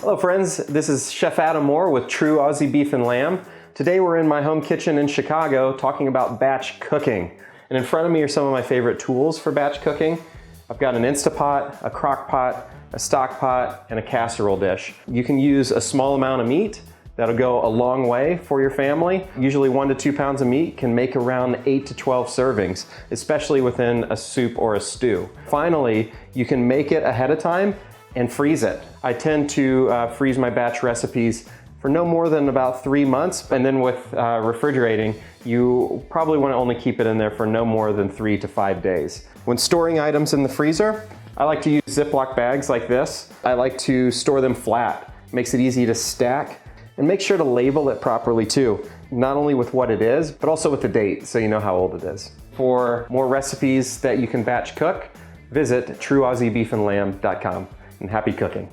Hello friends, this is Chef Adam Moore with True Aussie Beef and Lamb. Today we're in my home kitchen in Chicago talking about batch cooking. And in front of me are some of my favorite tools for batch cooking. I've got an Instapot, a crock pot, a stock pot, and a casserole dish. You can use a small amount of meat. That'll go a long way for your family. Usually 1 to 2 pounds of meat can make around 8 to 12 servings, especially within a soup or a stew. Finally, you can make it ahead of time and freeze it. I tend to freeze my batch recipes for no more than about 3 months, and then with refrigerating, you probably want to only keep it in there for no more than 3 to 5 days. When storing items in the freezer, I like to use Ziploc bags like this. I like to store them flat. It makes it easy to stack, and make sure to label it properly too, not only with what it is, but also with the date so you know how old it is. For more recipes that you can batch cook, visit trueaussiebeefandlamb.com. And happy cooking.